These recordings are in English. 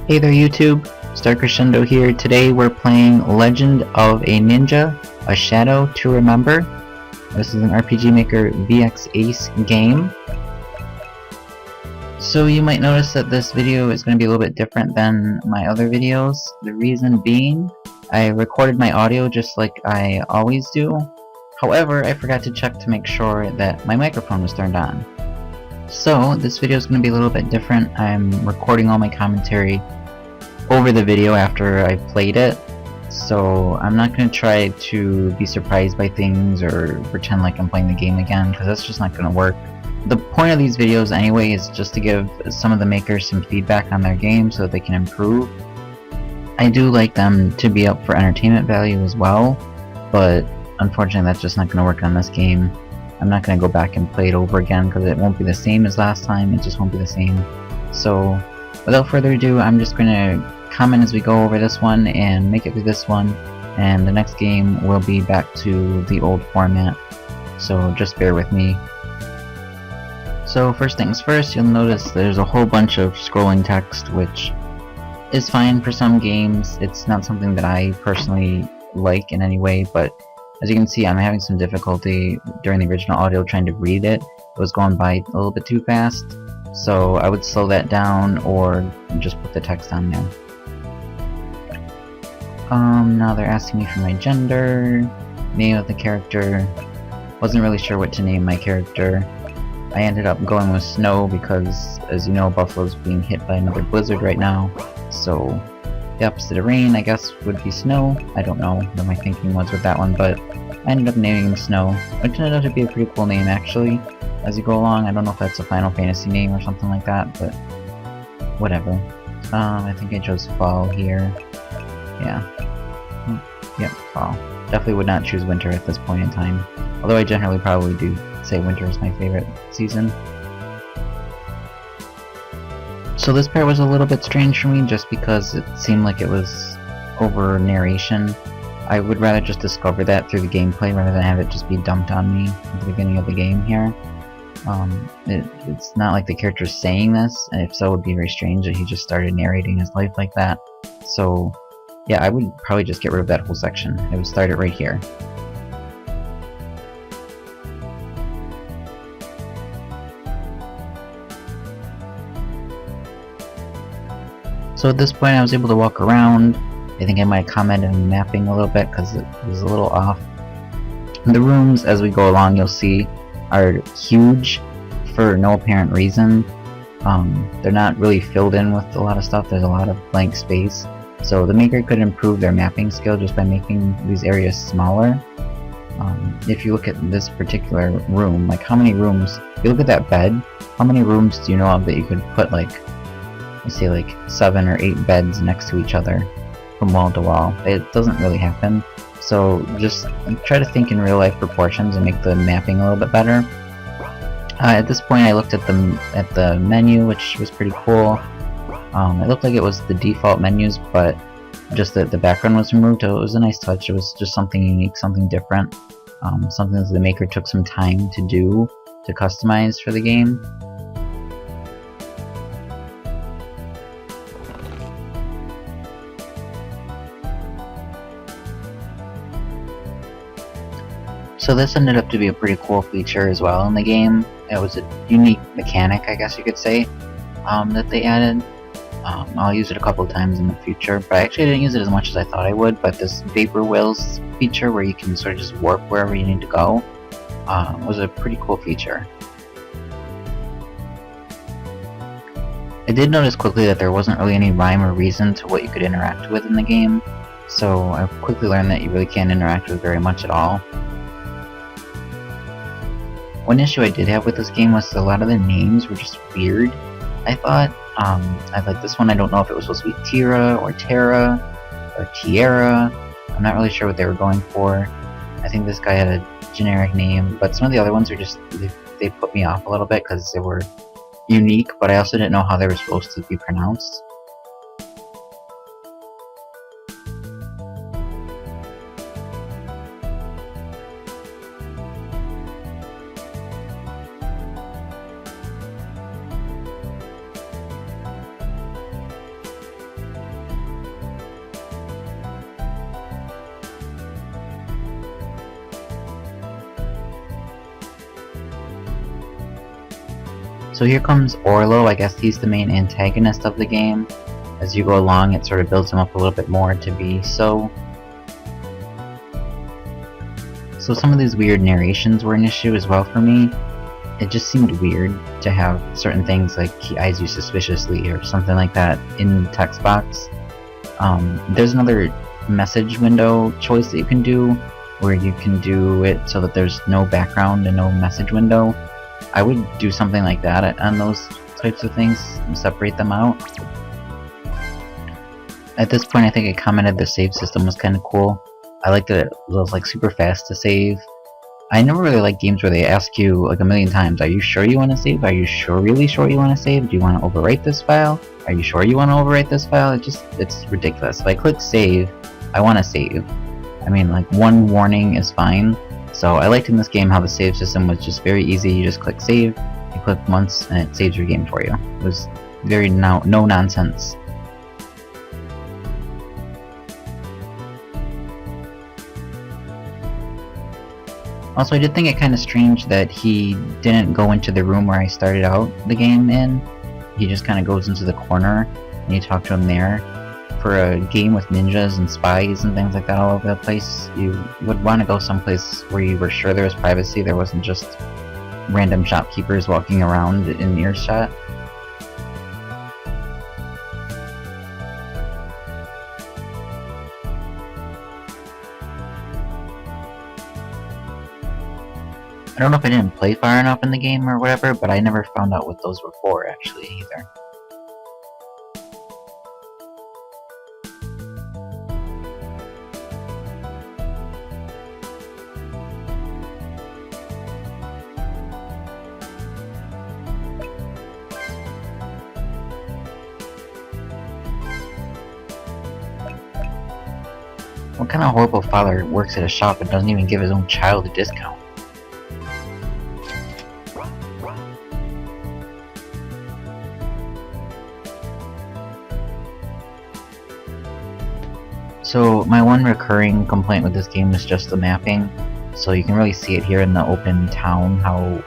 Hey there YouTube, Star Crescendo here. Today we're playing Legend of a Ninja, A Shadow to Remember. This is an RPG Maker VX Ace game. So you might notice that this video is going to be a little bit different than my other videos. The reason being, I recorded my audio just like I always do. However, I forgot to check to make sure that my microphone was turned on. So this video is going to be a little bit different. I'm recording all my commentary over the video after I played it, so I'm not going to try to be surprised by things or pretend like I'm playing the game again, because that's just not going to work. The point of these videos anyway is just to give some of the makers some feedback on their game so that they can improve. I do like them to be up for entertainment value as well, but unfortunately that's just not going to work on this game. I'm not going to go back and play it over again because it won't be the same as last time. It just won't be the same. So without further ado, I'm just going to comment as we go over this one and make it through this one, and the next game will be back to the old format, so just bear with me. So first things first, you'll notice there's a whole bunch of scrolling text, which is fine for some games. It's not something that I personally like in any way, but as you can see, I'm having some difficulty during the original audio trying to read it. It was going by a little bit too fast, so I would slow that down or just put the text on there. Now they're asking me for my gender, name of the character. Wasn't really sure what to name my character. I ended up going with Snow because, as you know, Buffalo's being hit by another blizzard right now. So the opposite of rain, I guess, would be snow. I don't know what my thinking was with that one, but I ended up naming him Snow, which turned out to be a pretty cool name actually. As you go along, I don't know if that's a Final Fantasy name or something like that, but whatever. I think I chose Fall here. Yeah. Yep, Fall. Definitely would not choose Winter at this point in time. Although I generally probably do say Winter is my favorite season. So this part was a little bit strange for me just because it seemed like it was over narration. I would rather just discover that through the gameplay rather than have it just be dumped on me at the beginning of the game here. It's not like the character's saying this, and if so, it would be very strange that he just started narrating his life like that. So yeah, I would probably just get rid of that whole section. I would start it right here. So at this point I was able to walk around. I think I might have commented on mapping a little bit because it was a little off. The rooms, as we go along, you'll see, are huge for no apparent reason. They're not really filled in with a lot of stuff. There's a lot of blank space. So the maker could improve their mapping skill just by making these areas smaller. If you look at this particular room, like how many rooms, if you look at that bed, how many rooms do you know of that you could put like, let's say like 7 or 8 beds next to each other from wall to wall? It doesn't really happen. So just try to think in real life proportions and make the mapping a little bit better. At this point I looked at the menu, which was pretty cool. It looked like it was the default menus, but just that the background was removed, so it was a nice touch. It was just something unique, something different, something that the maker took some time to do, to customize for the game. So this ended up to be a pretty cool feature as well in the game. It was a unique mechanic, I guess you could say, that they added. I'll use it a couple of times in the future, but I actually didn't use it as much as I thought I would. But this Vapor Wheels feature, where you can sort of just warp wherever you need to go, was a pretty cool feature. I did notice quickly that there wasn't really any rhyme or reason to what you could interact with in the game, so I quickly learned that you really can't interact with very much at all. One issue I did have with this game was a lot of the names were just weird, I thought. Like this one, I don't know if it was supposed to be Tira or Terra or Tierra. I'm not really sure what they were going for. I think this guy had a generic name, but some of the other ones are just, they put me off a little bit because they were unique, but I also didn't know how they were supposed to be pronounced. So here comes Orlo. I guess he's the main antagonist of the game. As you go along, it sort of builds him up a little bit more to be so. So some of these weird narrations were an issue as well for me. It just seemed weird to have certain things like he eyes you suspiciously or something like that in the text box. There's another message window choice that you can do where you can do it so that there's no background and no message window. I would do something like that on those types of things and separate them out. At this point I think I commented the save system was kind of cool. I liked that it was like super fast to save. I never really like games where they ask you like a million times, are you sure you want to save? Are you really sure you want to save? Do you want to overwrite this file? Are you sure you want to overwrite this file? It's ridiculous. If I click save, I want to save. I mean, like, one warning is fine. So I liked in this game how the save system was just very easy. You just click save, you click once, and it saves your game for you. It was very no nonsense. Also, I did think it kind of strange that he didn't go into the room where I started out the game in. He just kind of goes into the corner, and you talk to him there. For a game with ninjas and spies and things like that all over the place, you would want to go someplace where you were sure there was privacy, there wasn't just random shopkeepers walking around in earshot. I don't know if I didn't play far enough in the game or whatever, but I never found out what those were for actually either. What kind of horrible father works at a shop and doesn't even give his own child a discount? So my one recurring complaint with this game is just the mapping. So you can really see it here in the open town how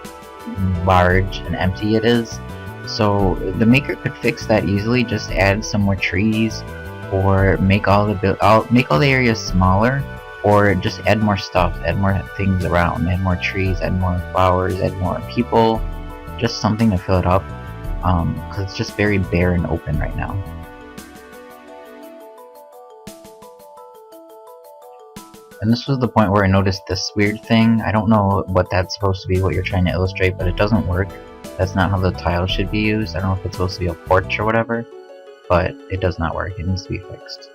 large and empty it is. So the maker could fix that easily, just add some more trees, or make all the areas smaller, or just add more stuff, add more things around, add more trees, add more flowers, add more people, just something to fill it up, because it's just very bare and open right now. And this was the point where I noticed this weird thing. I don't know what that's supposed to be, what you're trying to illustrate, but it doesn't work. That's not how the tile should be used. I don't know if it's supposed to be a porch or whatever, but it does not work. It needs to be fixed.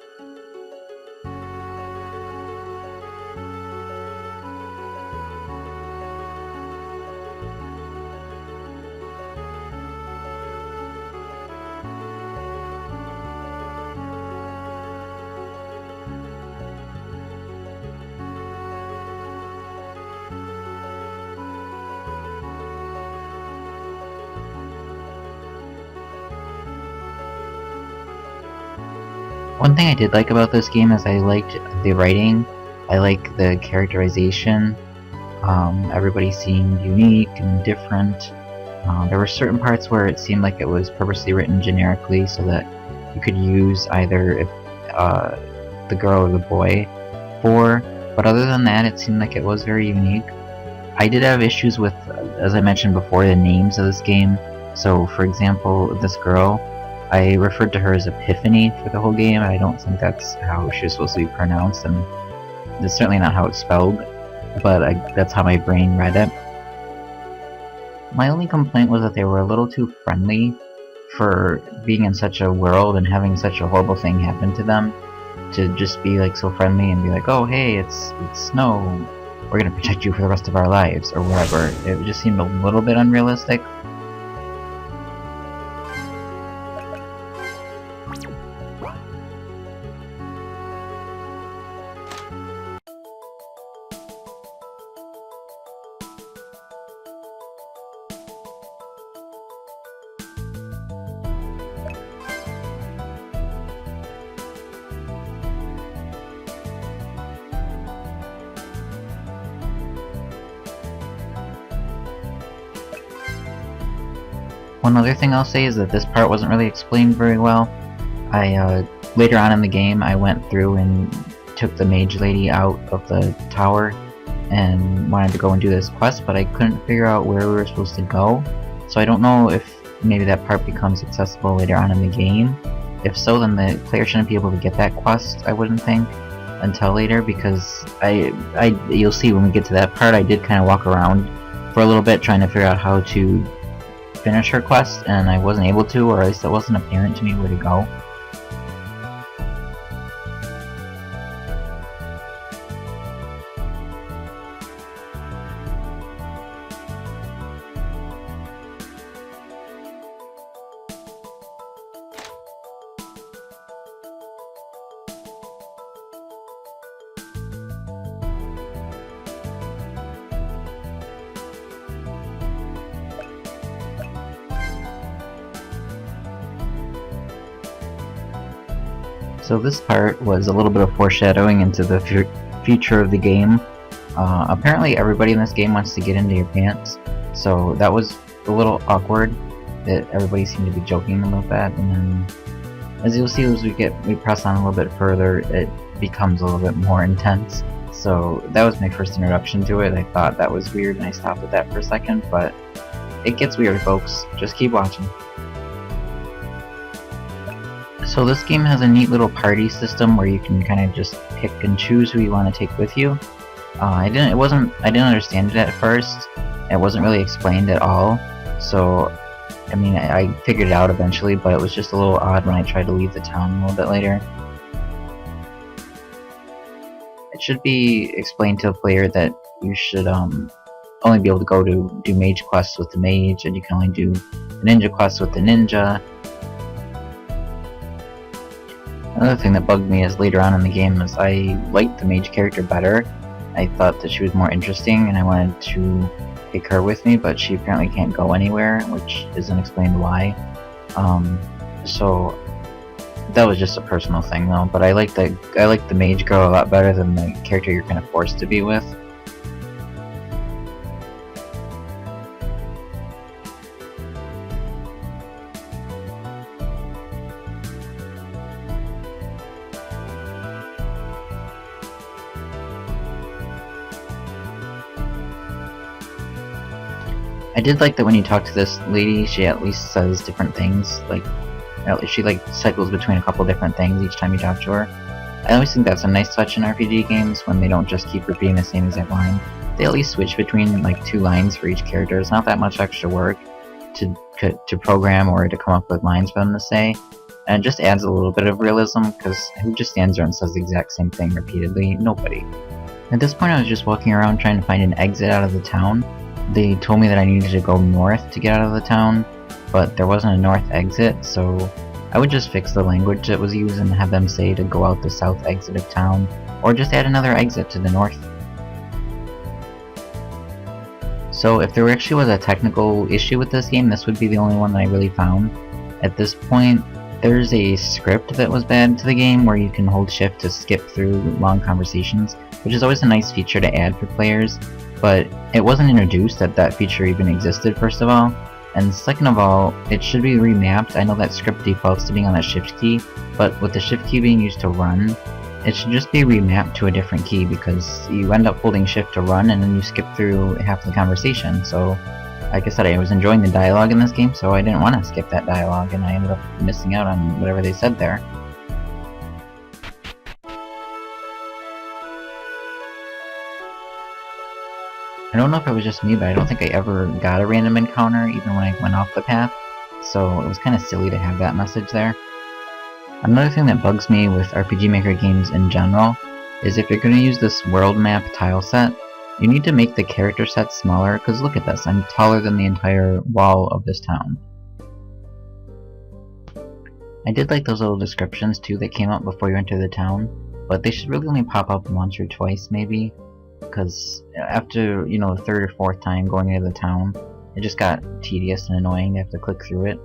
One thing I did like about this game is I liked the writing, I like the characterization, everybody seemed unique and different. There were certain parts where it seemed like it was purposely written generically so that you could use either the girl or the boy for, but other than that it seemed like it was very unique. I did have issues with, as I mentioned before, the names of this game. So for example, this girl, I referred to her as Epiphany for the whole game, and I don't think that's how she was supposed to be pronounced, and it's certainly not how it's spelled, but that's how my brain read it. My only complaint was that they were a little too friendly for being in such a world and having such a horrible thing happen to them, to just be like so friendly and be like, oh hey, it's snow, we're gonna protect you for the rest of our lives, or whatever. It just seemed a little bit unrealistic. One other thing I'll say is that this part wasn't really explained very well. Later on in the game, I went through and took the mage lady out of the tower and wanted to go and do this quest, but I couldn't figure out where we were supposed to go. So I don't know if maybe that part becomes accessible later on in the game. If so, then the player shouldn't be able to get that quest, I wouldn't think, until later, because you'll see when we get to that part, I did kind of walk around for a little bit trying to figure out how to finish her quest, and I wasn't able to, or at least it wasn't apparent to me where to go. So this part was a little bit of foreshadowing into the future of the game. Apparently everybody in this game wants to get into your pants, so that was a little awkward that everybody seemed to be joking about that, and then as you'll see as we press on a little bit further, it becomes a little bit more intense. So that was my first introduction to it. I thought that was weird and I stopped at that for a second, but it gets weird, folks. Just keep watching. So this game has a neat little party system where you can kind of just pick and choose who you want to take with you. I didn't understand it at first. It wasn't really explained at all. So, I mean, I figured it out eventually, but it was just a little odd when I tried to leave the town a little bit later. It should be explained to the player that you should only be able to go to do mage quests with the mage, and you can only do ninja quests with the ninja. Another thing that bugged me is later on in the game is I liked the mage character better. I thought that she was more interesting and I wanted to take her with me, but she apparently can't go anywhere, which isn't explained why. So that was just a personal thing though, but I like the mage girl a lot better than the character you're kind of forced to be with. I did like that when you talk to this lady, she at least says different things, like, she cycles between a couple different things each time you talk to her. I always think that's a nice touch in RPG games when they don't just keep repeating the same exact line. They at least switch between like 2 lines for each character. It's not that much extra work to program or to come up with lines for them to say, and it just adds a little bit of realism, because who just stands there and says the exact same thing repeatedly? Nobody. At this point I was just walking around trying to find an exit out of the town. They told me that I needed to go north to get out of the town, but there wasn't a north exit, so I would just fix the language that was used and have them say to go out the south exit of town, or just add another exit to the north. So if there actually was a technical issue with this game, this would be the only one that I really found. At this point, there's a script that was bad to the game where you can hold shift to skip through long conversations, which is always a nice feature to add for players, but it wasn't introduced that feature even existed, first of all, and second of all, it should be remapped. I know that script defaults to being on that shift key, but with the shift key being used to run, it should just be remapped to a different key, because you end up holding shift to run and then you skip through half the conversation. So, like I said, I was enjoying the dialogue in this game, so I didn't want to skip that dialogue, and I ended up missing out on whatever they said there. I don't know if it was just me, but I don't think I ever got a random encounter even when I went off the path, so it was kind of silly to have that message there. Another thing that bugs me with RPG Maker games in general is if you're going to use this world map tile set, you need to make the character set smaller, because look at this, I'm taller than the entire wall of this town. I did like those little descriptions too that came up before you enter the town, but they should really only pop up once or twice maybe, because after, the 3rd or 4th time going into the town, it just got tedious and annoying to have to click through it.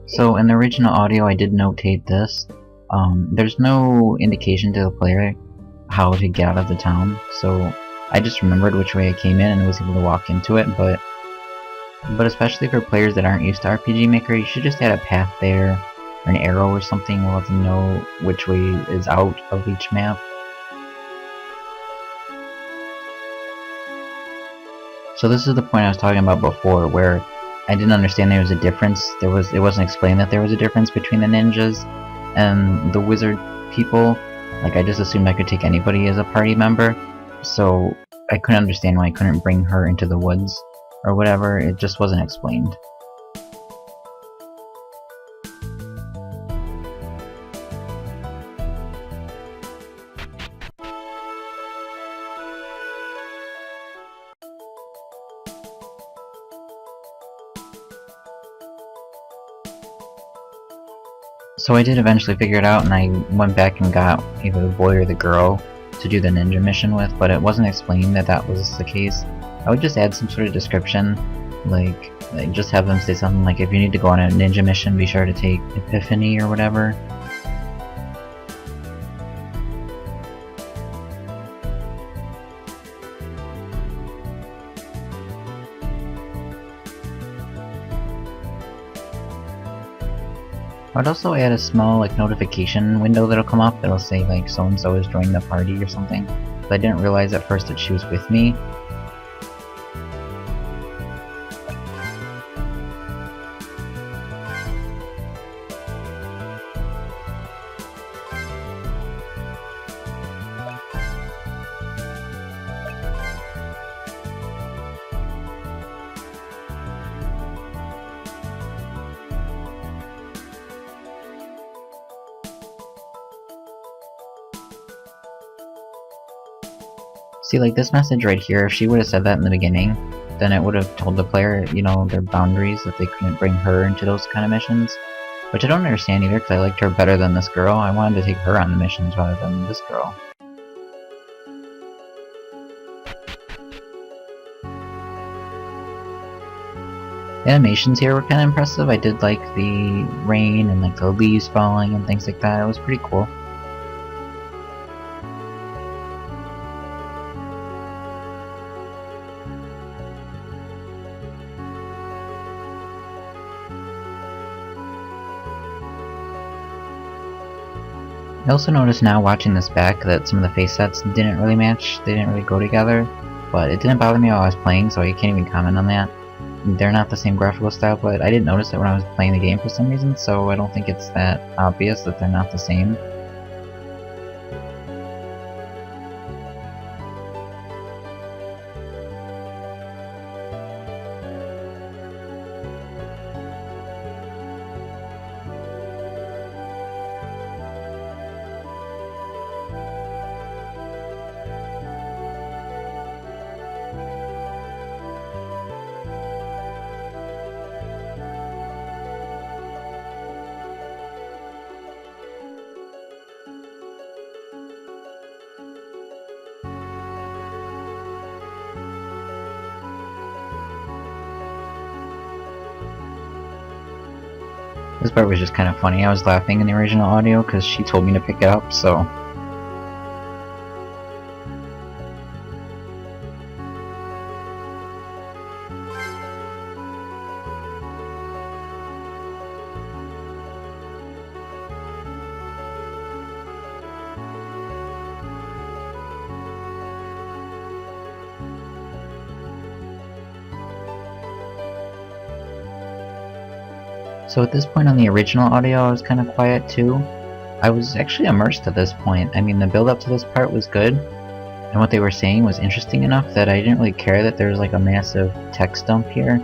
So in the original audio I did notate this. There's no indication to the player how to get out of the town, so I just remembered which way I came in and was able to walk into it, but especially for players that aren't used to RPG Maker, you should just add a path there, or an arrow or something to let them know which way is out of each map. So this is the point I was talking about before, where I didn't understand there was a difference. It wasn't explained that there was a difference between the ninjas and the wizard people. Like, I just assumed I could take anybody as a party member, so I couldn't understand why I couldn't bring her into the woods or whatever. It just wasn't explained. So I did eventually figure it out, and I went back and got either the boy or the girl to do the ninja mission with, but it wasn't explained that that was the case. I would just add some sort of description, like just have them say something like, if you need to go on a ninja mission, be sure to take Epiphany or whatever. I would also add a small notification window that'll come up that'll say so and so has joined the party or something. But I didn't realize at first that she was with me. See, this message right here, if she would have said that in the beginning, then it would have told the player, their boundaries, that they couldn't bring her into those kind of missions. Which I don't understand either, because I liked her better than this girl. I wanted to take her on the missions rather than this girl. The animations here were kind of impressive. I did like the rain and the leaves falling and things like that. It was pretty cool. I also noticed now watching this back that some of the face sets didn't really match, they didn't really go together, but it didn't bother me while I was playing, so I can't even comment on that. They're not the same graphical style, but I didn't notice it when I was playing the game for some reason, so I don't think it's that obvious that they're not the same. This part was just kind of funny. I was laughing in the original audio because she told me to pick it up, so... So at this point on the original audio, I was kind of quiet too. I was actually immersed at this point. I mean, the build up to this part was good, and what they were saying was interesting enough that I didn't really care that there was a massive text dump here.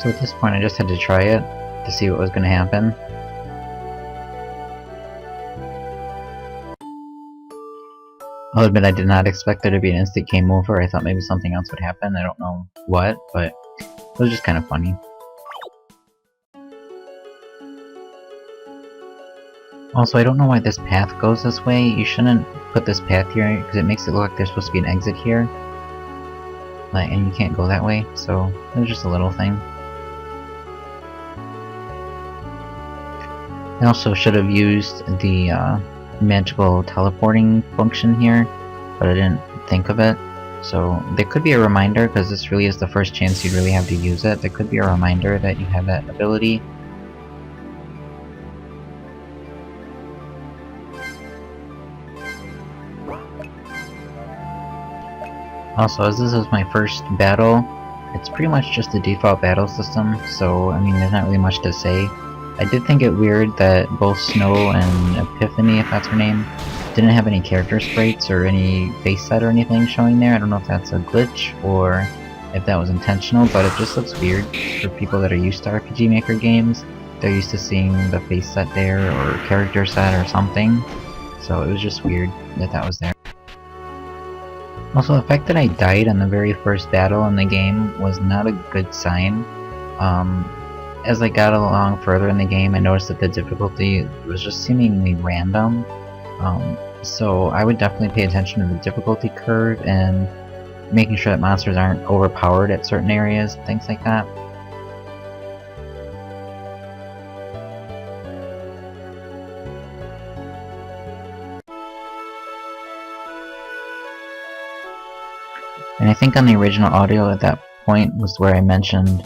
So at this point I just had to try it to see what was going to happen. I'll admit I did not expect there to be an instant game over. I thought maybe something else would happen. I don't know what, but it was just kind of funny. Also, I don't know why this path goes this way. You shouldn't put this path here because it makes it look like there's supposed to be an exit here. And you can't go that way, so it was just a little thing. I also should have used the magical teleporting function here, but I didn't think of it. So there could be a reminder, because this really is the first chance you'd really have to use it. There could be a reminder that you have that ability. Also, as this is my first battle, it's pretty much just the default battle system, so I mean there's not really much to say. I did think it weird that both Snow and Epiphany, if that's her name, didn't have any character sprites or any face set or anything showing there. I don't know if that's a glitch or if that was intentional, but it just looks weird for people that are used to RPG Maker games. They're used to seeing the face set there or character set or something, so it was just weird that that was there. Also, the fact that I died on the very first battle in the game was not a good sign. As I got along further in the game, I noticed that the difficulty was just seemingly random. So I would definitely pay attention to the difficulty curve and making sure that monsters aren't overpowered at certain areas, things like that. And I think on the original audio at that point was where I mentioned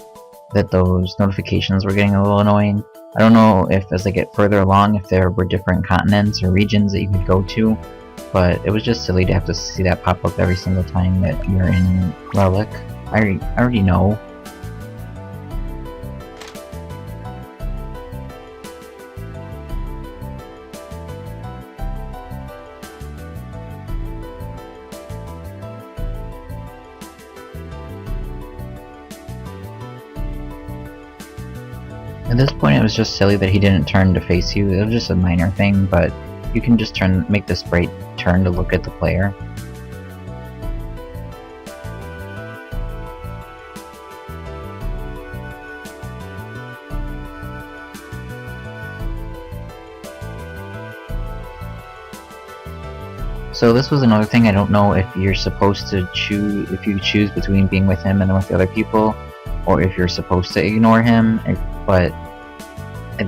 that those notifications were getting a little annoying. I don't know if as I get further along if there were different continents or regions that you could go to, but it was just silly to have to see that pop up every single time that you're in Relic. I already know. At this point it was just silly that he didn't turn to face you. It was just a minor thing, but you can just make the sprite turn to look at the player. So this was another thing. I don't know if you're supposed to choose, if you choose between being with him and with the other people, or if you're supposed to ignore him, but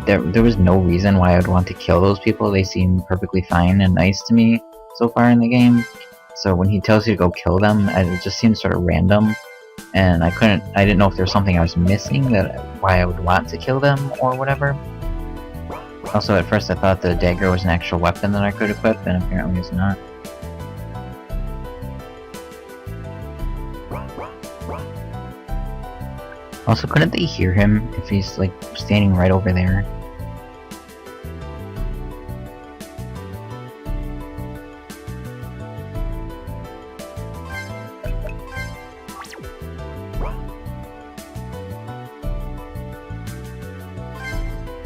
there was no reason why I would want to kill those people. They seem perfectly fine and nice to me so far in the game. So when he tells you to go kill them, it just seems sort of random, and I didn't know if there was something I was missing that why I would want to kill them or whatever. Also, at first I thought the dagger was an actual weapon that I could equip, and apparently it's not. Also, couldn't they hear him if he's, like, standing right over there?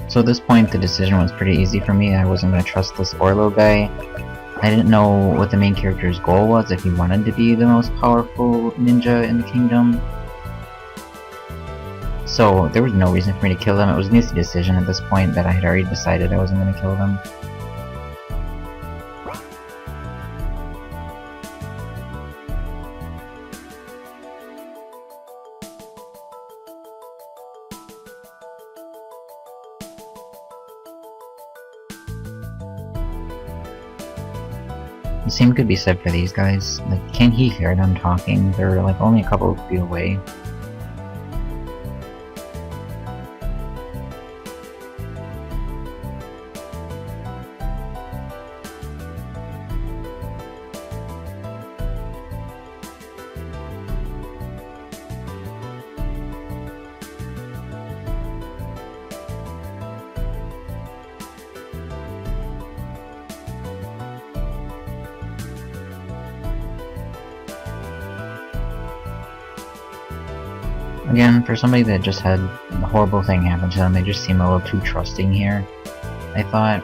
So at this point, the decision was pretty easy for me. I wasn't going to trust this Orlo guy. I didn't know what the main character's goal was, if he wanted to be the most powerful ninja in the kingdom. So there was no reason for me to kill them. It was an easy decision at this point that I had already decided I wasn't going to kill them. The same could be said for these guys. Like, can he hear them talking? They're like only a couple of feet away. Again, for somebody that just had a horrible thing happen to them, they just seem a little too trusting here, I thought.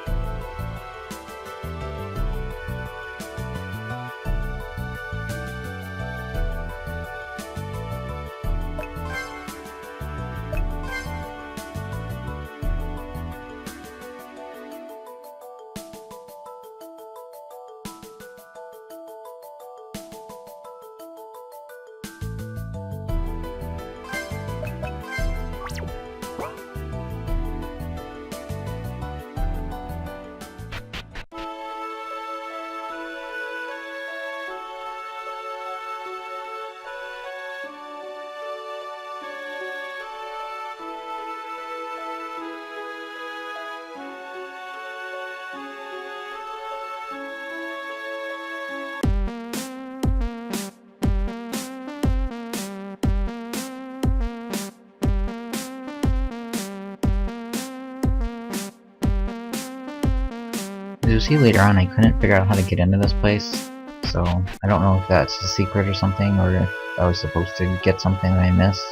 As you'll see later on, I couldn't figure out how to get into this place, so I don't know if that's a secret or something, or if I was supposed to get something that I missed.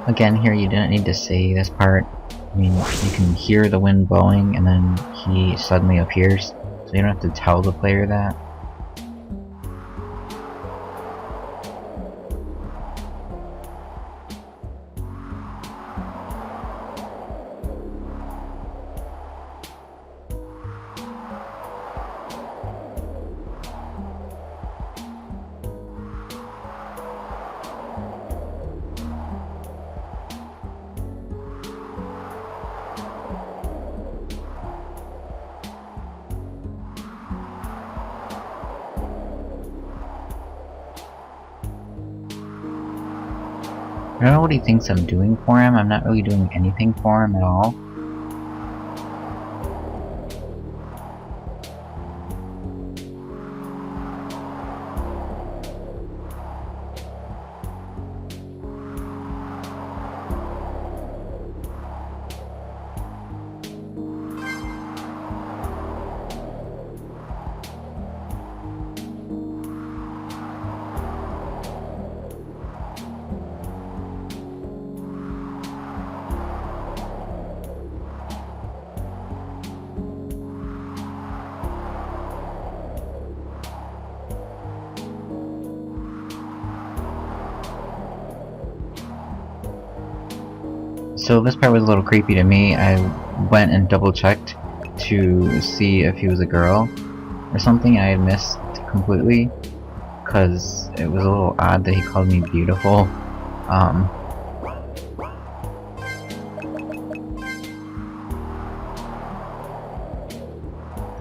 Again, here you didn't need to say this part. I mean, you can hear the wind blowing and then he suddenly appears, so you don't have to tell the player that. I don't know what he thinks I'm doing for him. I'm not really doing anything for him at all. So this part was a little creepy to me. I went and double checked to see if he was a girl or something. I had missed completely because it was a little odd that he called me beautiful.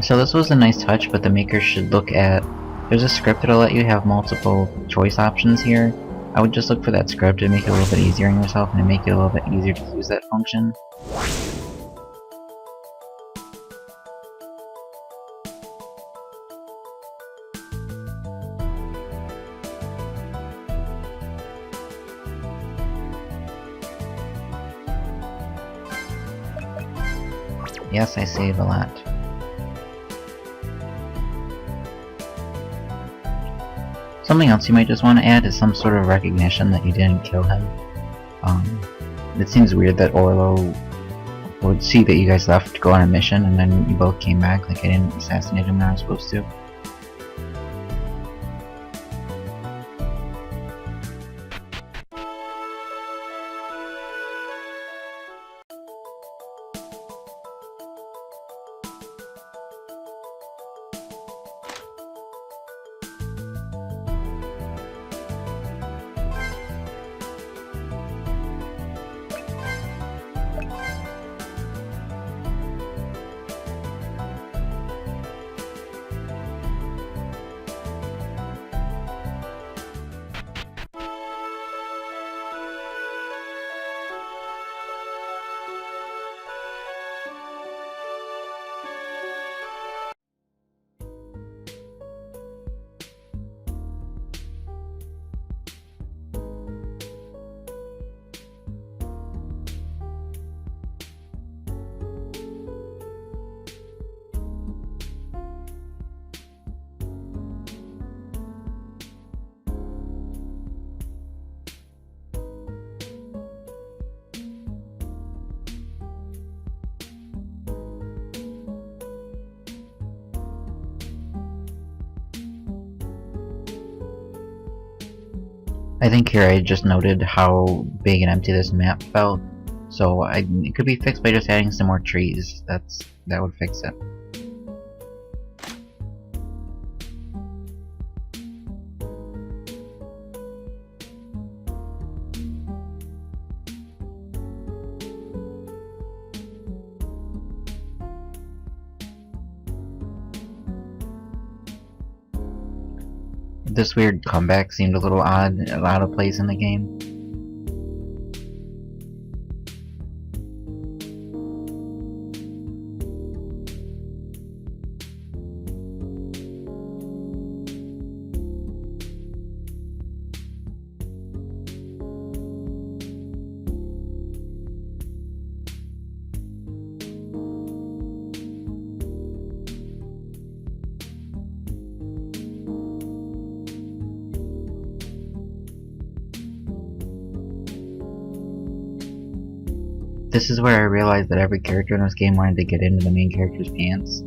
So this was a nice touch, but the maker should look at... There's a script that'll let you have multiple choice options here. I would just look for that script and make it a little bit easier on yourself and make it a little bit easier to use that function. Yes, I save a lot. Something else you might just want to add is some sort of recognition that you didn't kill him. It seems weird that Orlo would see that you guys left to go on a mission and then you both came back, like I didn't assassinate him when I was supposed to. I think here I just noted how big and empty this map felt, so it could be fixed by just adding some more trees. That would fix it. This weird comeback seemed a little odd, out of place in the game. This is where I realized that every character in this game wanted to get into the main character's pants.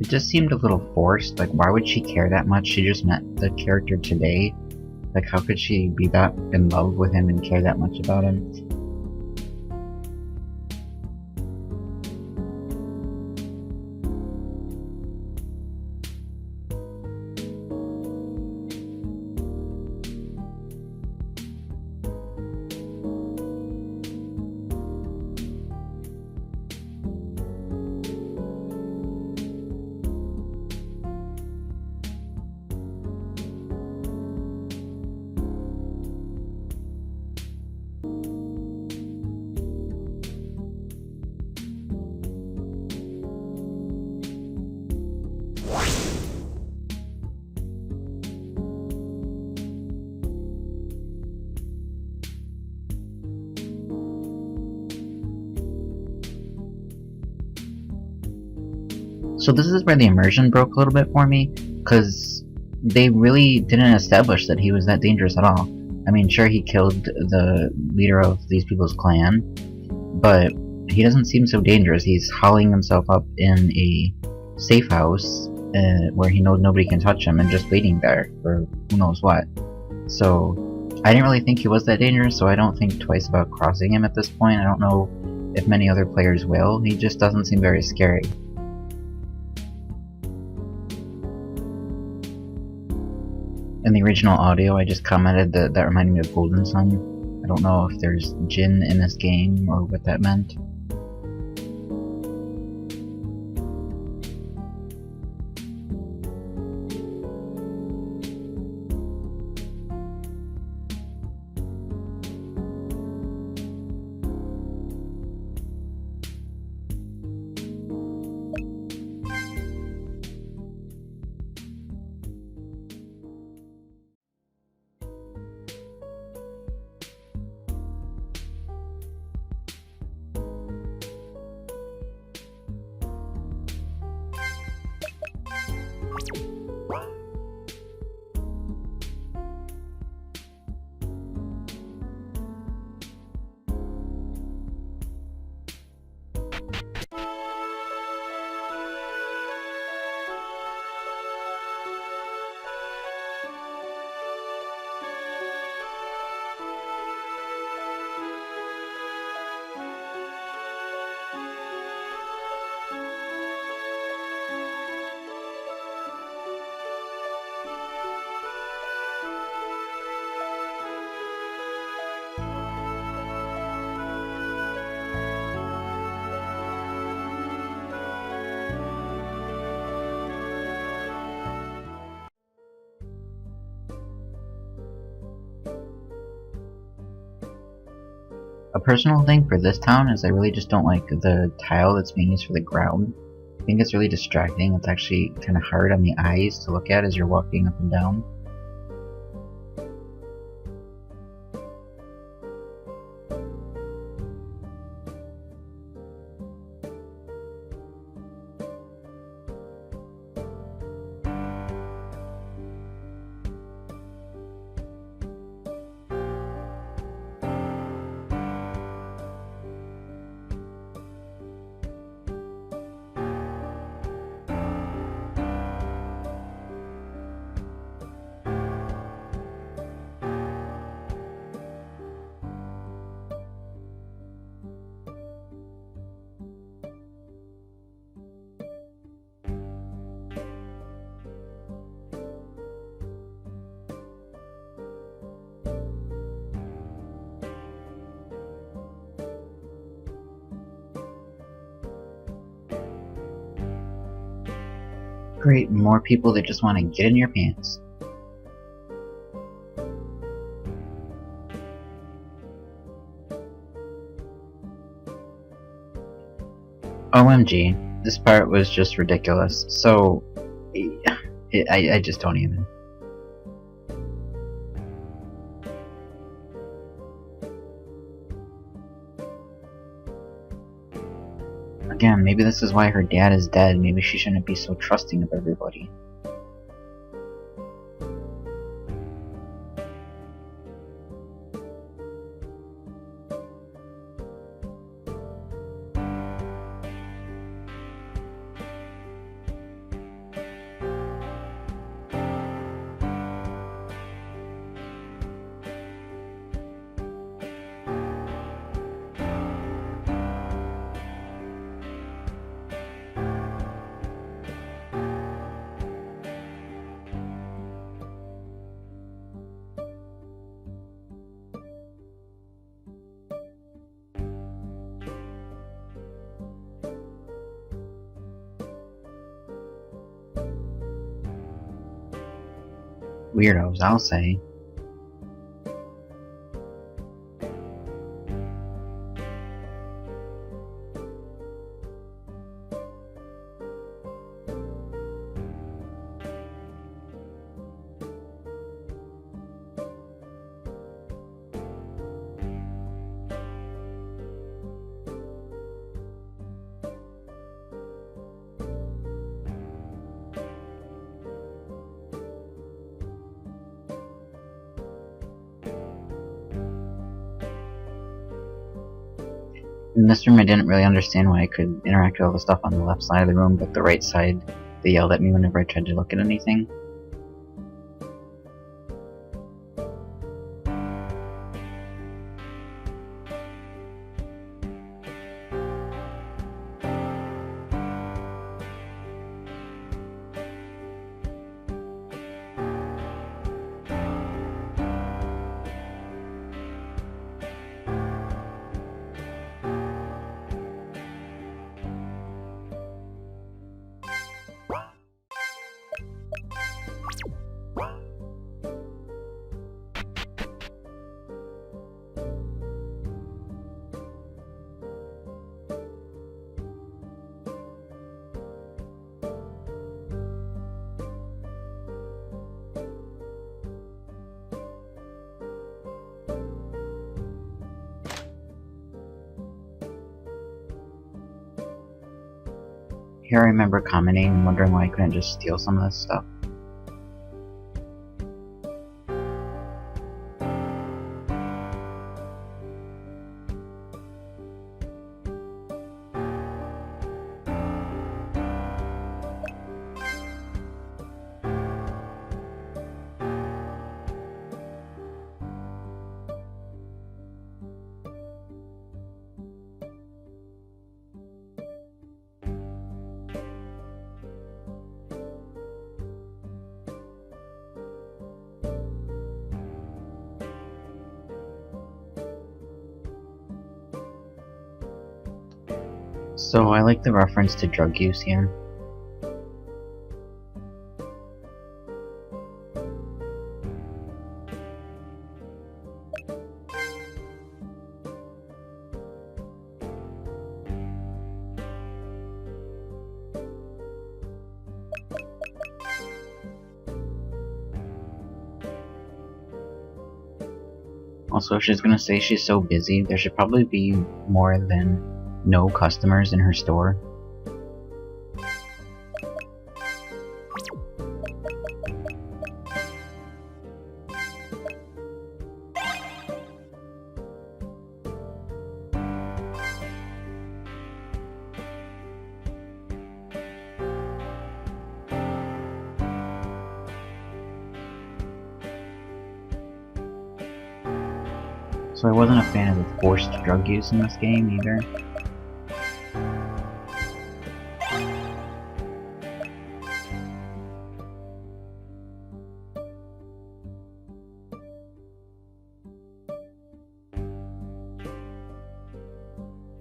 It just seemed a little forced. Like, why would she care that much? She just met the character today. Like, how could she be that in love with him and care that much about him? So this is where the immersion broke a little bit for me, because they really didn't establish that he was that dangerous at all. I mean, sure, he killed the leader of these people's clan, but he doesn't seem so dangerous. He's hauling himself up in a safe house where he knows nobody can touch him and just waiting there for who knows what. So I didn't really think he was that dangerous, so I don't think twice about crossing him at this point. I don't know if many other players will. He just doesn't seem very scary. In the original audio, I just commented that reminded me of Golden Sun. I don't know if there's Jinn in this game or what that meant. A personal thing for this town is I really just don't like the tile that's being used for the ground. I think it's really distracting. It's actually kind of hard on the eyes to look at as you're walking up and down. Great, more people that just want to get in your pants. OMG, this part was just ridiculous. So, I just don't even. Again, maybe this is why her dad is dead. Maybe she shouldn't be so trusting of everybody. Weirdos, I'll say. In this room I didn't really understand why I could interact with all the stuff on the left side of the room, but the right side, they yelled at me whenever I tried to look at anything. Here I remember commenting and wondering why I couldn't just steal some of this stuff. So I like the reference to drug use here. Also, if she's gonna say she's so busy, there should probably be more than no customers in her store. So I wasn't a fan of the forced drug use in this game either.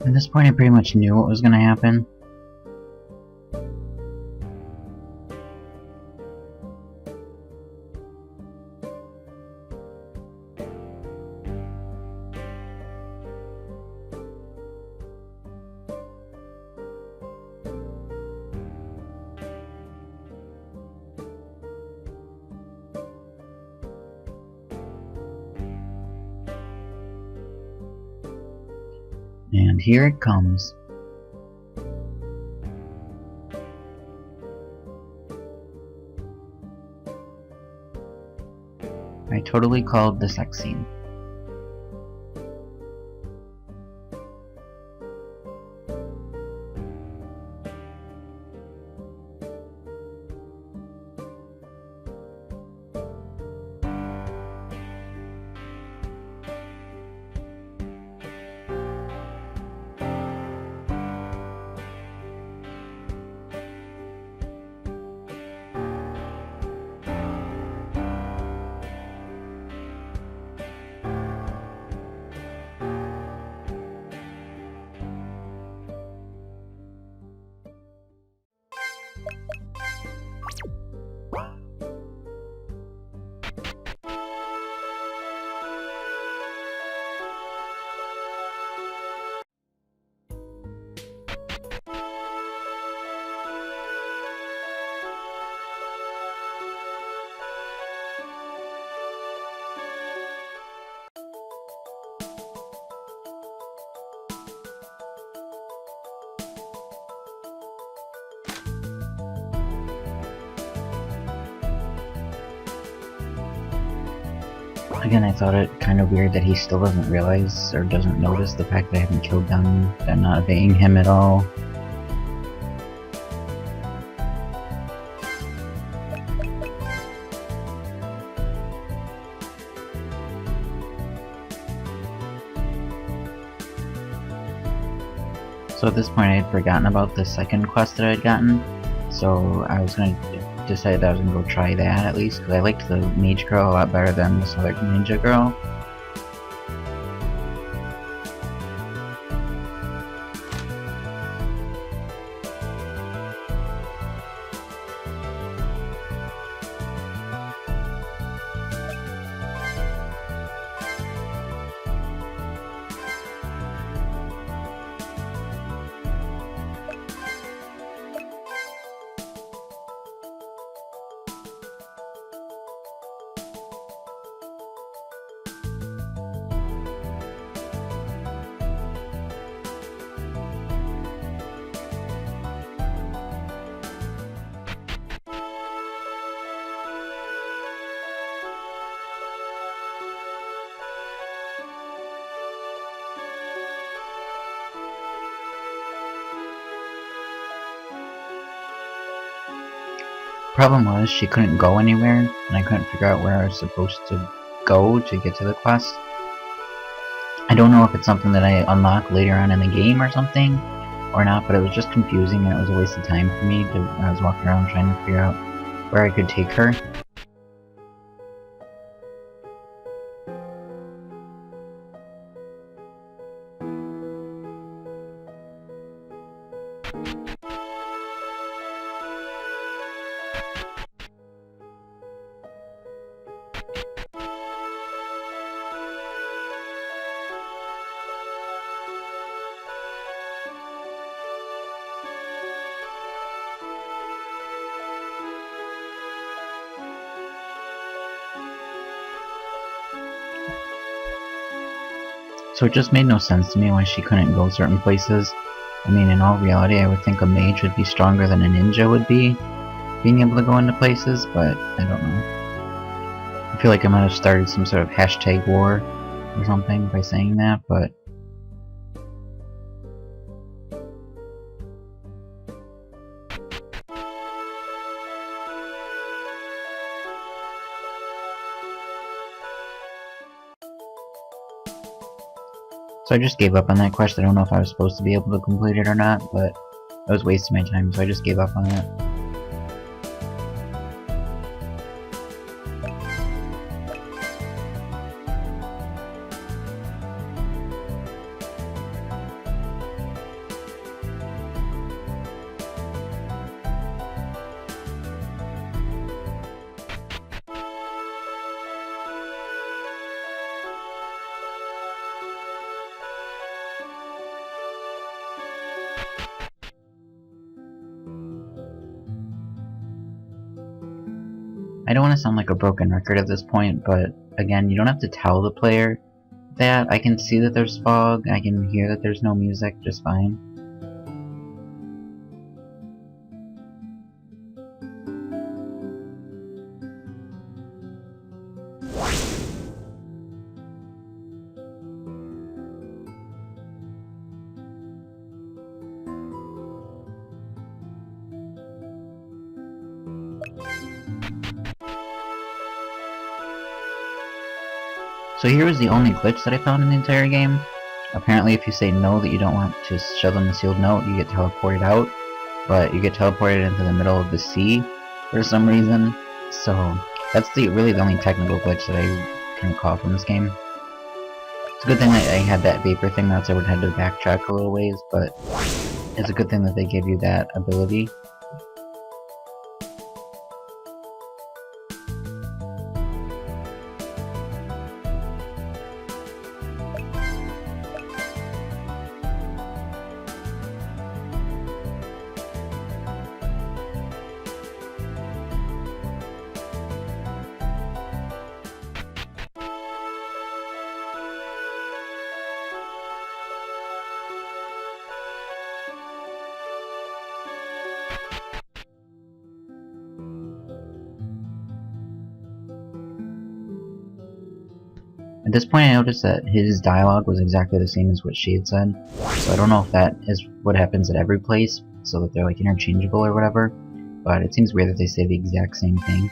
At this point I pretty much knew what was going to happen. And here it comes. I totally called the sex scene. Again, I thought it kind of weird that he still doesn't realize or doesn't notice the fact that I haven't killed them. They're not obeying him at all. So at this point I had forgotten about the second quest that I had gotten, so I was going to decide that I was going to go try that at least, because I liked the mage girl a lot better than this other ninja girl. Problem was, she couldn't go anywhere, and I couldn't figure out where I was supposed to go to get to the quest. I don't know if it's something that I unlock later on in the game or something, or not, but it was just confusing and it was a waste of time for me. I was walking around trying to figure out where I could take her. So it just made no sense to me why she couldn't go certain places. I mean, in all reality, I would think a mage would be stronger than a ninja would be, being able to go into places, but I don't know. I feel like I might have started some sort of hashtag war or something by saying that, but... So I just gave up on that quest. I don't know if I was supposed to be able to complete it or not, but it was wasting my time, so I just gave up on it. I don't want to sound like a broken record at this point, but again, you don't have to tell the player that, I can see that there's fog, I can hear that there's no music just fine. So here was the only glitch that I found in the entire game. Apparently if you say no that you don't want to show them the sealed note, you get teleported out, but you get teleported into the middle of the sea for some reason. So that's really the only technical glitch that I can recall from this game. It's a good thing that I had that vapor thing, that's I would have to backtrack a little ways, but it's a good thing that they give you that ability. At this point I noticed that his dialogue was exactly the same as what she had said, so I don't know if that is what happens at every place, so that they're like interchangeable or whatever, but it seems weird that they say the exact same thing.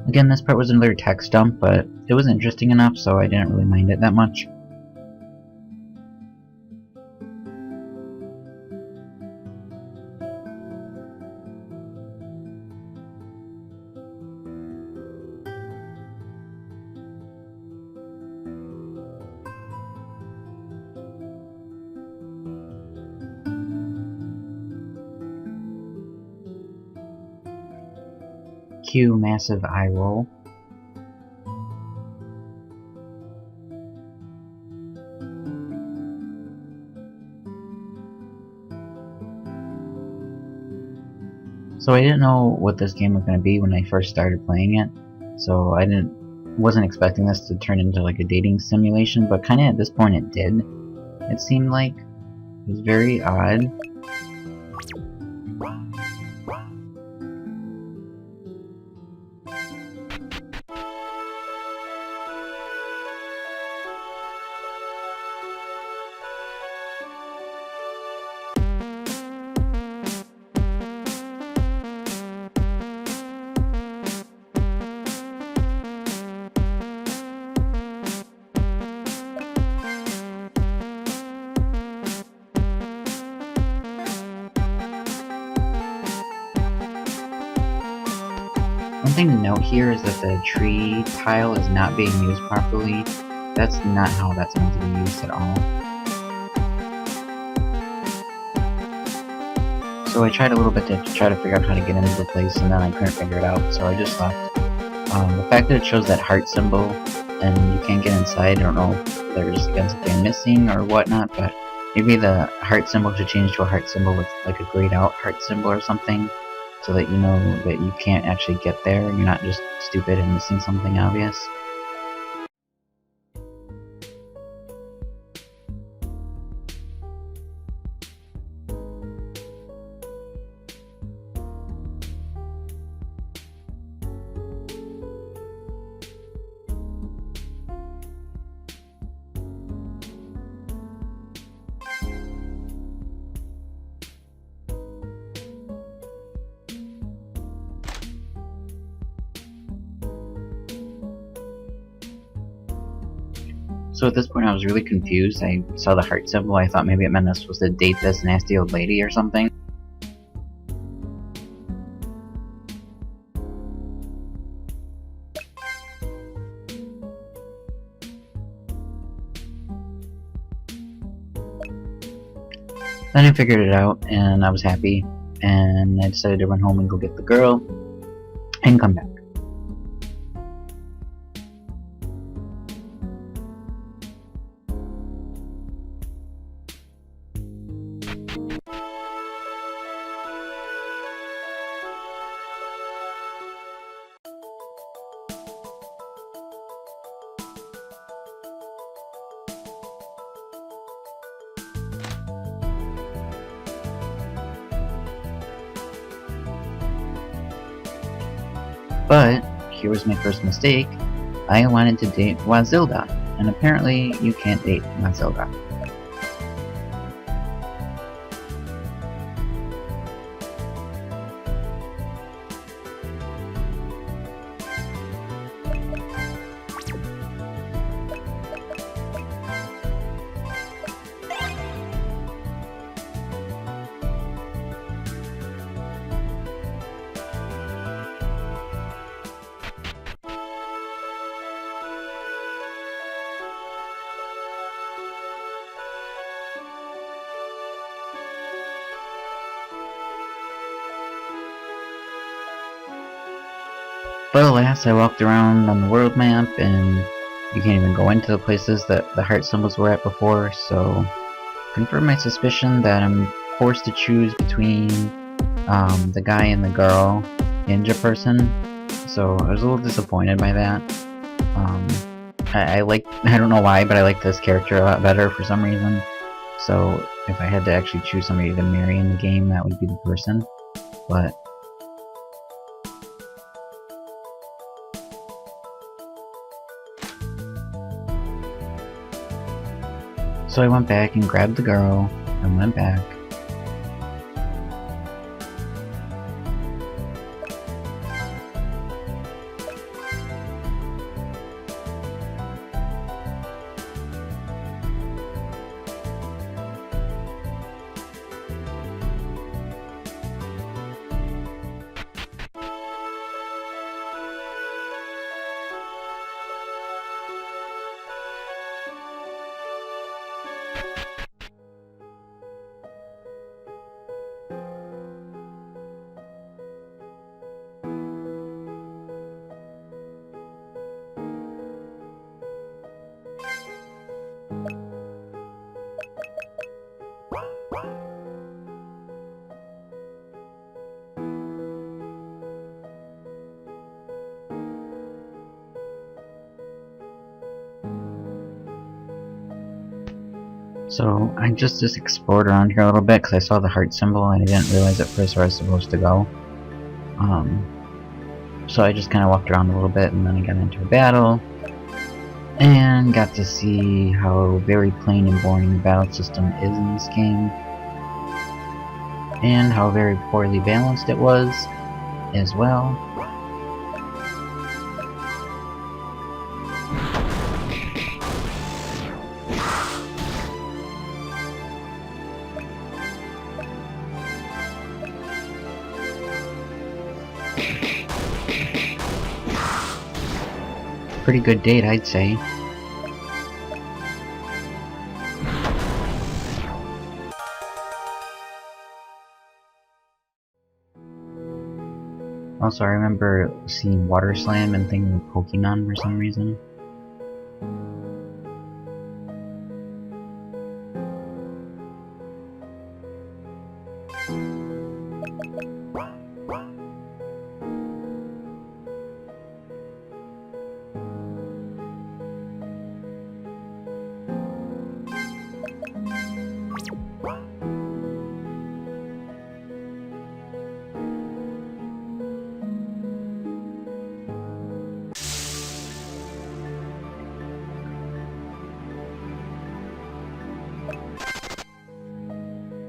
Again, this part was another text dump, but it was interesting enough, so I didn't really mind it that much. Cue massive eye roll. So I didn't know what this game was going to be when I first started playing it, so I wasn't expecting this to turn into like a dating simulation, but kinda at this point it did. It seemed like. It was very odd. One thing to note here is that the tree tile is not being used properly. That's not how that's meant to be used at all. So I tried a little bit to try to figure out how to get into the place, and then I couldn't figure it out, so I just left. The fact that it shows that heart symbol and you can't get inside. I don't know if there's been something missing or whatnot, but maybe the heart symbol should change to a heart symbol with like a grayed out heart symbol or something, so that you know that you can't actually get there, you're not just stupid and missing something obvious. So at this point I was really confused. I saw the heart symbol, I thought maybe it meant I was supposed to date this nasty old lady or something. Then I figured it out, and I was happy, and I decided to run home and go get the girl, and come back. But here was my first mistake. I wanted to date Wazilda, and apparently you can't date Wazilda. But alas, I walked around on the world map, and you can't even go into the places that the heart symbols were at before, so confirmed my suspicion that I'm forced to choose between the guy and the girl ninja person. So I was a little disappointed by that. I don't know why, but I like this character a lot better for some reason. So if I had to actually choose somebody to marry in the game, that would be the person. But so I went back and grabbed the girl and went back. So I just explored around here a little bit because I saw the heart symbol and I didn't realize at first where I was supposed to go. So I just kind of walked around a little bit, and then I got into a battle and got to see how very plain and boring the battle system is in this game, and how very poorly balanced it was as well. Pretty good date, I'd say. Also, I remember seeing Water Slam and thinking of Pokemon for some reason.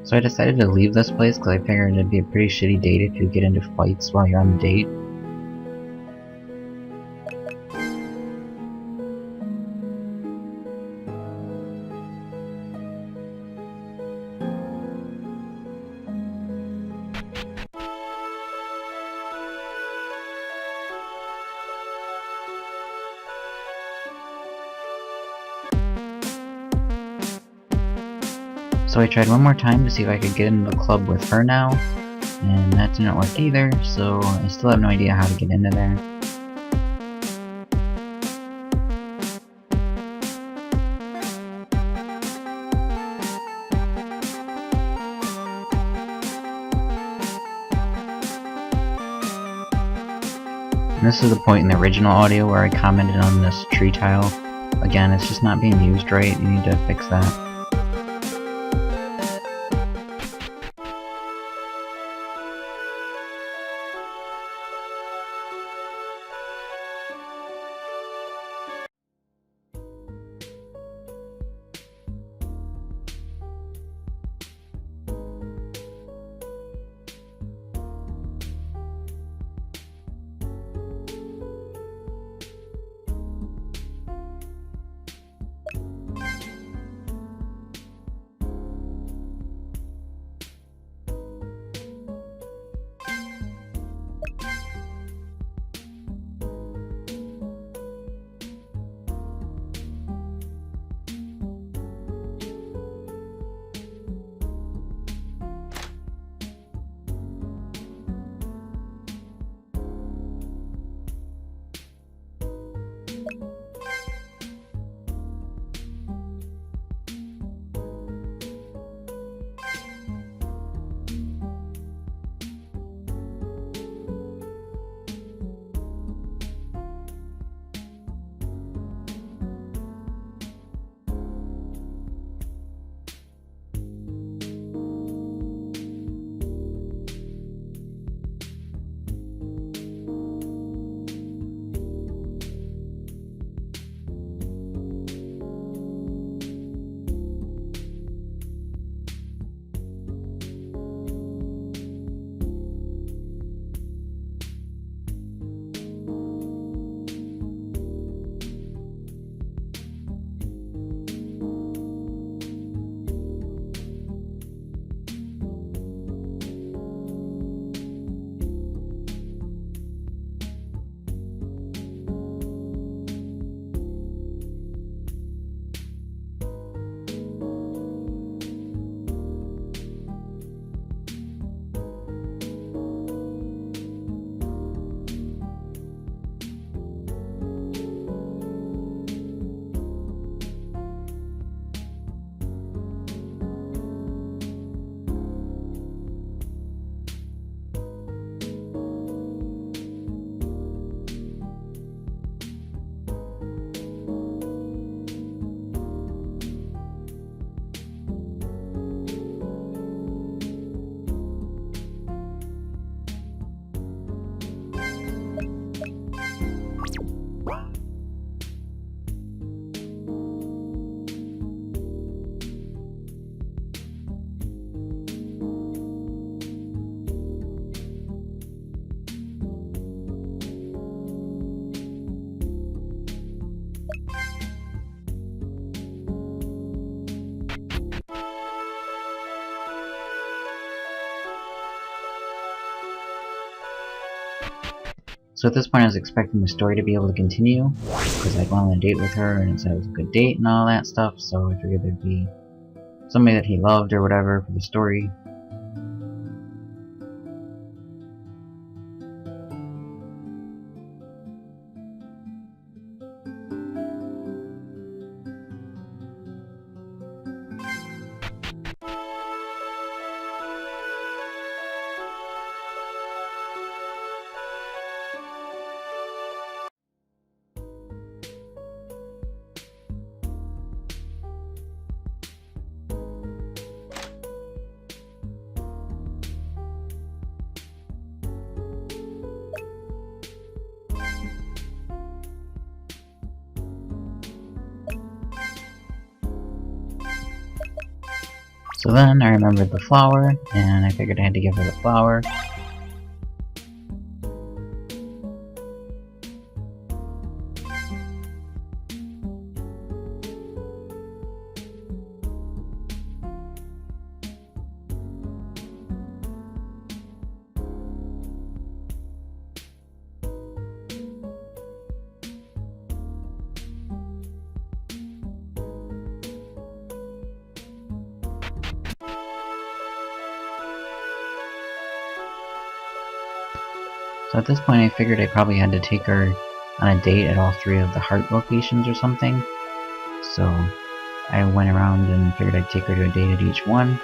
So I decided to leave this place because I figured it'd be a pretty shitty date if you get into fights while you're on the date. So I tried one more time to see if I could get into the club with her now, and that didn't work either, so I still have no idea how to get into there. And this is the point in the original audio where I commented on this tree tile. Again, it's just not being used right, you need to fix that. So at this point I was expecting the story to be able to continue, because I'd gone on a date with her and it said it was a good date and all that stuff, so I figured there'd be somebody that he loved or whatever for the story. So then I remembered the flower, and I figured I had to give her the flower. So at this point I figured I probably had to take her on a date at all 3 of the heart locations or something. So I went around and figured I'd take her to a date at each one.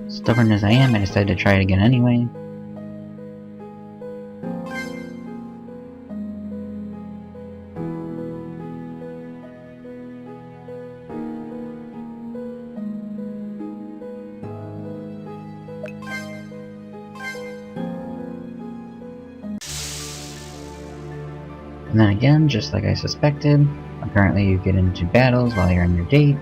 Stubborn as I am, I decided to try it again anyway. And then again, just like I suspected, apparently you get into battles while you're on your date.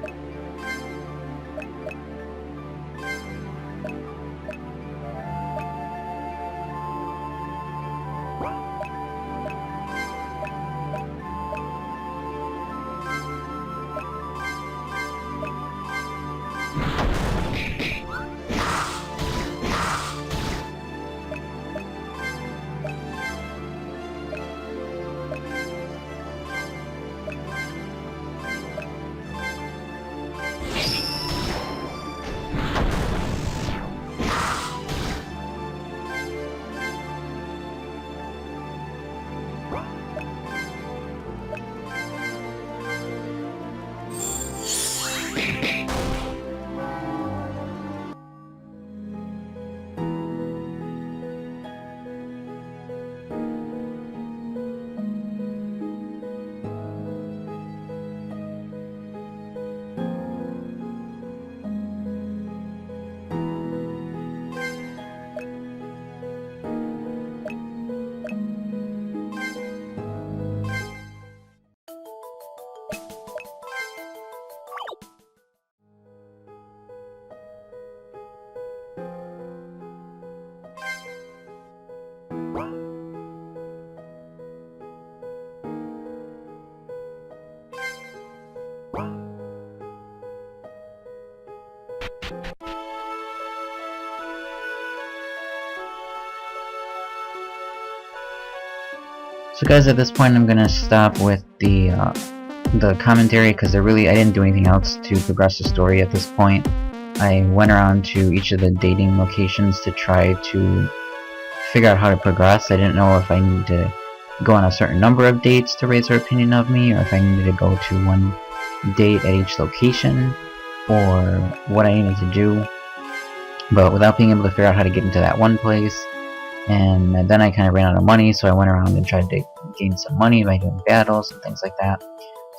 So guys, at this point I'm gonna stop with the commentary because I didn't do anything else to progress the story at this point. I went around to each of the dating locations to try to figure out how to progress. I didn't know if I needed to go on a certain number of dates to raise her opinion of me, or if I needed to go to one date at each location, or what I needed to do. But without being able to figure out how to get into that one place, and then I kind of ran out of money, so I went around and tried to gain some money by doing battles and things like that.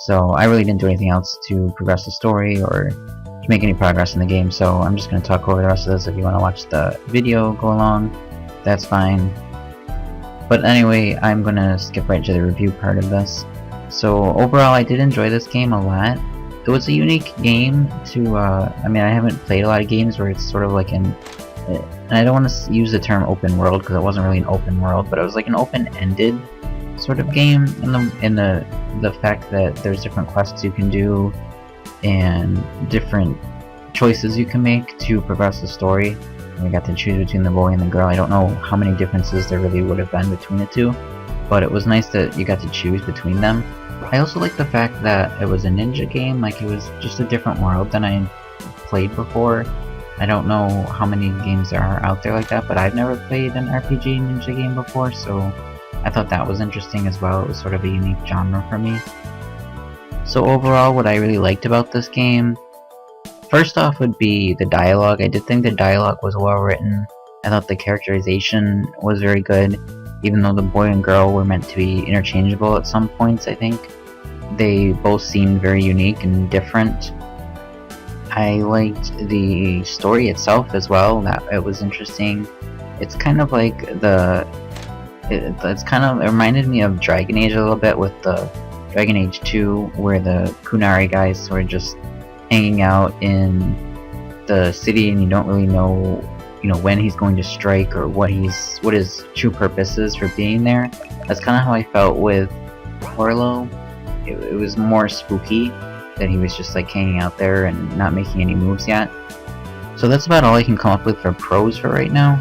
So I really didn't do anything else to progress the story or to make any progress in the game, so I'm just going to talk over the rest of this. If you want to watch the video go along, that's fine. But anyway, I'm going to skip right to the review part of this. So overall, I did enjoy this game a lot. it was a unique game to, I mean, I haven't played a lot of games where it's sort of like an, and I don't want to use the term open world because it wasn't really an open world, but it was like an open-ended sort of game in the fact that there's different quests you can do and different choices you can make to progress the story. And we got to choose between the boy and the girl. I don't know how many differences there really would have been between the two, but it was nice that you got to choose between them. I also like the fact that it was a ninja game, like it was just a different world than I played before. I don't know how many games there are out there like that, but I've never played an RPG ninja game before, so I thought that was interesting as well. It was sort of a unique genre for me. So overall, what I really liked about this game, first off would be the dialogue. I did think the dialogue was well written. I thought the characterization was very good, even though the boy and girl were meant to be interchangeable at some points, I think. They both seemed very unique and different. I liked the story itself as well, that it was interesting. It's kind of like it reminded me of Dragon Age a little bit, with the Dragon Age 2, where the Kunari guys were just hanging out in the city and you don't really know, when he's going to strike or what his true purpose is for being there. That's kind of how I felt with Orlo. It was more spooky, that he was just like hanging out there and not making any moves yet. So that's about all I can come up with for pros for right now.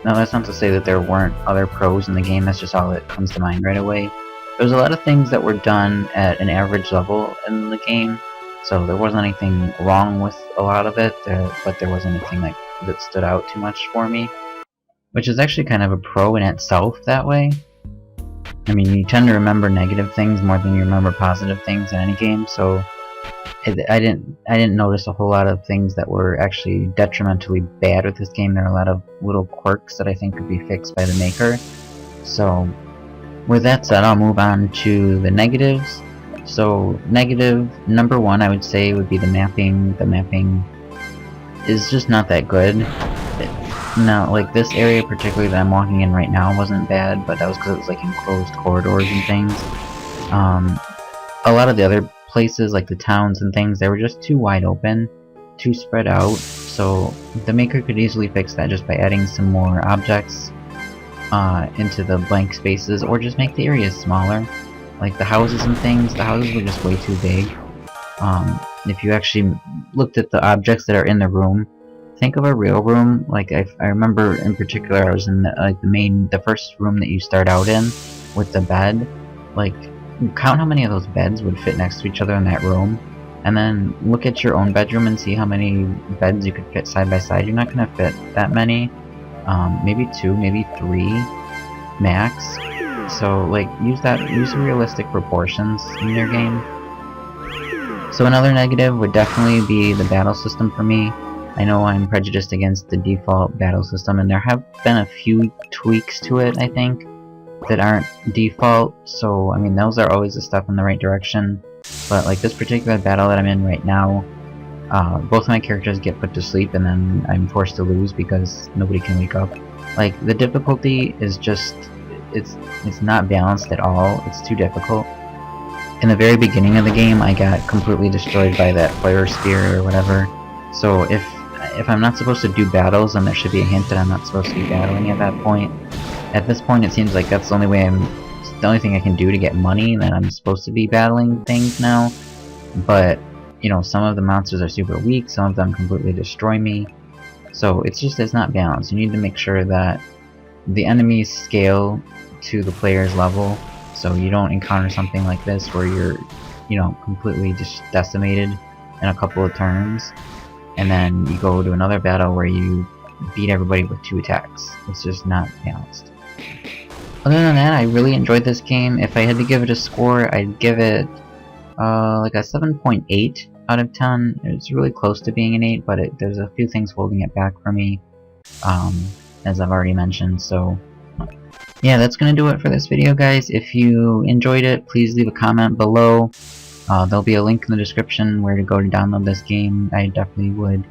Now that's not to say that there weren't other pros in the game, that's just all that comes to mind right away. There's a lot of things that were done at an average level in the game, so there wasn't anything wrong with a lot of it, but there wasn't anything that stood out too much for me, which is actually kind of a pro in itself that way. I mean, you tend to remember negative things more than you remember positive things in any game, so I didn't notice a whole lot of things that were actually detrimentally bad with this game. There are a lot of little quirks that I think could be fixed by the maker. So with that said, I'll move on to the negatives. So negative number one, I would say, would be the mapping. The mapping is just not that good. Now, like this area particularly that I'm walking in right now wasn't bad, but that was because it was like enclosed corridors and things. A lot of the other places, like the towns and things, they were just too wide open, too spread out, so the maker could easily fix that just by adding some more objects into the blank spaces, or just make the areas smaller. Like the houses and things, the houses were just way too big. If you actually looked at the objects that are in the room, think of a real room. Like I remember in particular, I was in the first room that you start out in with the bed. Like, count how many of those beds would fit next to each other in that room, and then look at your own bedroom and see how many beds you could fit side by side. You're not gonna fit that many. Maybe 2, maybe 3 max. So like, use realistic proportions in your game. So another negative would definitely be the battle system for me. I know I'm prejudiced against the default battle system, and there have been a few tweaks to it, I think, that aren't default, so I mean those are always a step in the right direction. But like this particular battle that I'm in right now, both my characters get put to sleep and then I'm forced to lose because nobody can wake up. Like the difficulty is just, it's not balanced at all. It's too difficult. In the very beginning of the game, I got completely destroyed by that fire spear or whatever. So if I'm not supposed to do battles, then there should be a hint that I'm not supposed to be battling at that point. At this point, it seems like that's the only thing I can do to get money, and that I'm supposed to be battling things now. But some of the monsters are super weak, some of them completely destroy me. So it's not balanced. You need to make sure that the enemies scale to the player's level, so you don't encounter something like this where you're, completely just decimated in a couple of turns, and then you go to another battle where you beat everybody with 2 attacks. It's just not balanced. Other than that, I really enjoyed this game. If I had to give it a score, I'd give it like a 7.8 out of 10. It's really close to being an 8, but there's a few things holding it back for me, as I've already mentioned. So yeah, that's gonna do it for this video, guys. If you enjoyed it, please leave a comment below. There'll be a link in the description where to go to download this game. I definitely would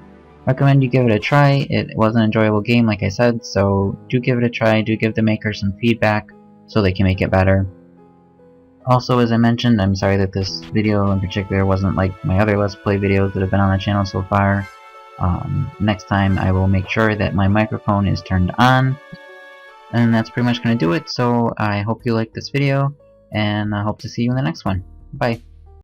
recommend you give it a try. It was an enjoyable game, like I said, so do give it a try. Do give the maker some feedback so they can make it better. Also, as I mentioned, I'm sorry that this video in particular wasn't like my other Let's Play videos that have been on the channel so far. Next time I will make sure that my microphone is turned on. And that's pretty much going to do it, so I hope you liked this video, and I hope to see you in the next one. Bye.